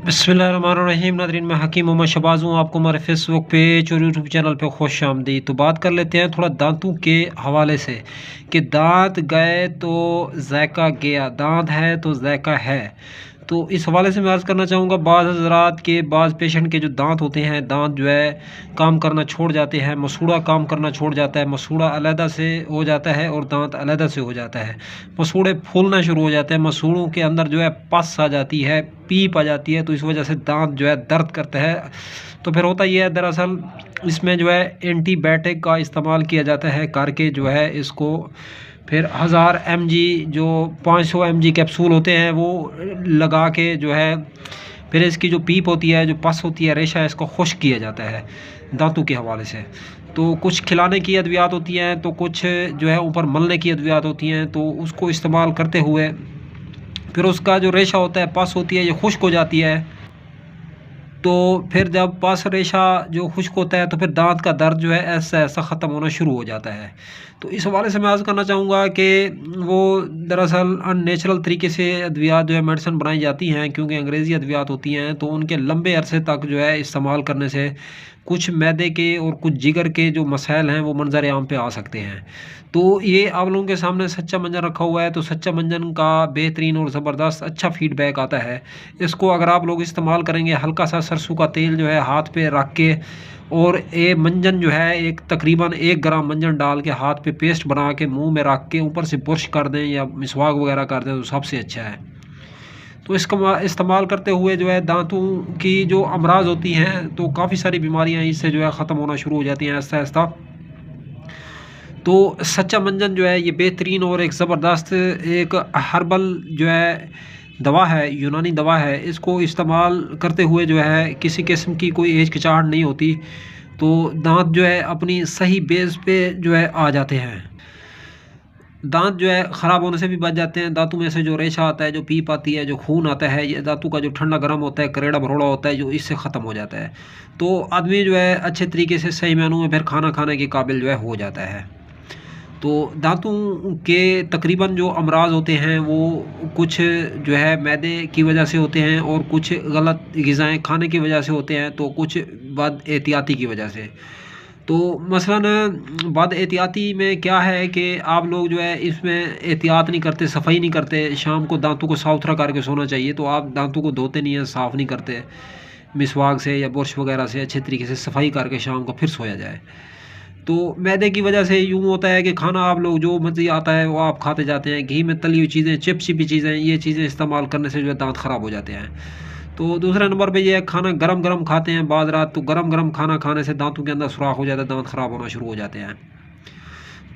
बिस्मिल्लाहिर्रहमानिर्रहीम। नाज़रीन, मैं हकीम मोहम्मद शहबाज हूँ। आपको हमारे फेसबुक पेज और यूट्यूब चैनल पे खुश आमदीद। तो बात कर लेते हैं थोड़ा दांतों के हवाले से कि दांत गए तो जायका गया, दांत है तो जायका है। तो इस हवाले से मैं अर्ज़ करना चाहूँगा, बाज़ हज़रात के बाज़ पेशेंट के जो दांत होते हैं, दांत जो है काम करना छोड़ जाते हैं, मसूड़ा काम करना छोड़ जाता है, मसूड़ा अलहदा से हो जाता है और दांत अलहदा से हो जाता है। मसूड़े फूलना शुरू हो जाते हैं, मसूड़ों के अंदर जो है पस आ जाती है, पीप आ जाती है, तो इस वजह से दांत जो है दर्द करता है। तो फिर होता ये है, दरअसल इसमें जो है एंटीबायोटिक का इस्तेमाल किया जाता है करके जो है इसको फिर 1000 mg जो 500 mg कैप्सूल होते हैं वो लगा के जो है फिर इसकी जो पीप होती है, जो पस होती है, रेशा है, इसको खुश्क किया जाता है दांतों के हवाले से। तो कुछ खिलाने की अद्वियात होती हैं, तो कुछ जो है ऊपर मलने की अद्वियात होती हैं, तो उसको इस्तेमाल करते हुए फिर उसका जो रेशा होता है, पस होती है, ये खुश्क हो जाती है। तो फिर जब पस रेशा जो खुश्क होता है तो फिर दांत का दर्द जो है ऐसा ऐसा ख़त्म होना शुरू हो जाता है। तो इस हवाले से मैं अर्ज़ करना चाहूँगा कि वो दरअसल अननेचुरल तरीके से अद्वियात जो है मेडिसिन बनाई जाती हैं, क्योंकि अंग्रेज़ी अद्वियात होती हैं, तो उनके लंबे अरसे तक जो है इस्तेमाल करने से कुछ मैदे के और कुछ जिगर के जो मसाइल हैं वो मंज़र आम पे आ सकते हैं। तो ये आप लोगों के सामने सच्चा मंजन रखा हुआ है, तो सच्चा मंजन का बेहतरीन और ज़बरदस्त अच्छा फ़ीडबैक आता है। इसको अगर आप लोग इस्तेमाल करेंगे, हल्का सा सरसों का तेल जो है हाथ पे रख के और ये मंजन जो है एक तकरीबन 1 ग्राम मंजन डाल के हाथ पे पेस्ट बना के मुंह में रख के ऊपर से ब्रश कर दें या मिसवाक वगैरह कर दें तो सबसे अच्छा है। तो इसका इस्तेमाल करते हुए जो है दांतों की जो अमराज होती हैं, तो काफ़ी सारी बीमारियां इससे जो है ख़त्म होना शुरू हो जाती हैं आहिस्ता आहिस्ता। तो सच्चा मंजन जो है ये बेहतरीन और एक ज़बरदस्त एक हर्बल जो है दवा है, यूनानी दवा है। इसको इस्तेमाल करते हुए जो है किसी किस्म की कोई हिचकिचाहट नहीं होती, तो दांत जो है अपनी सही बेस पे जो है आ जाते हैं। दांत जो है ख़राब होने से भी बच जाते हैं। दांतों में से जो रेशा आता है, जो पीप आती है, जो खून आता है, ये दांतों का जो ठंडा गर्म होता है, करेड़ा भरोड़ा होता है, जो इससे ख़त्म हो जाता है। तो आदमी जो है अच्छे तरीके से सही मायनों में फिर खाना खाने के काबिल जो है हो जाता है। तो दांतों के तकरीबन जो अमराज होते हैं वो कुछ जो है मैदे की वजह से होते हैं और कुछ गलत ग़िज़ाएँ खाने की वजह से होते हैं, तो कुछ बद एहतियाती की वजह से। तो मसलन बद एहतियाती में क्या है कि आप लोग जो है इसमें एहतियात नहीं करते, सफाई नहीं करते। शाम को दांतों को साफ-सुथरा करके सोना चाहिए, तो आप दांतों को धोते नहीं हैं, साफ़ नहीं करते मिसवाक से या बुरश वगैरह से अच्छे तरीके से सफाई करके शाम को फिर सोया जाए। तो मैदे की वजह से यूँ होता है कि खाना आप लोग जो मर्ज़ी आता है वो आप खाते जाते हैं। घी में तली हुई चीज़ें, चिपचिपी चीज़ें, ये चीज़ें इस्तेमाल करने से जो है दाँत ख़राब हो जाते हैं। तो दूसरे नंबर पे ये है, खाना गरम-गरम खाते हैं बाद रात, तो गरम-गरम खाना खाने से दाँतों के अंदर सुराख हो जाता है, दाँत ख़राब होना शुरू हो जाते हैं।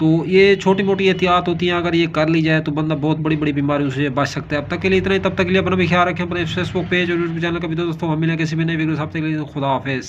तो ये छोटी-मोटी एहतियात होती हैं, अगर ये कर ली जाए तो बंदा बहुत बड़ी-बड़ी बीमारियों से बच सकता है। अब तक के लिए इतना ही, तब तक के लिए अपना भी ख्याल रखें। अपने फेसबुक पेज और यूट्यूब चैनल का भी दोस्तों हम मिलें किसी भी नई वीडियो से, तब तक के लिए खुदा हाफ़िज़।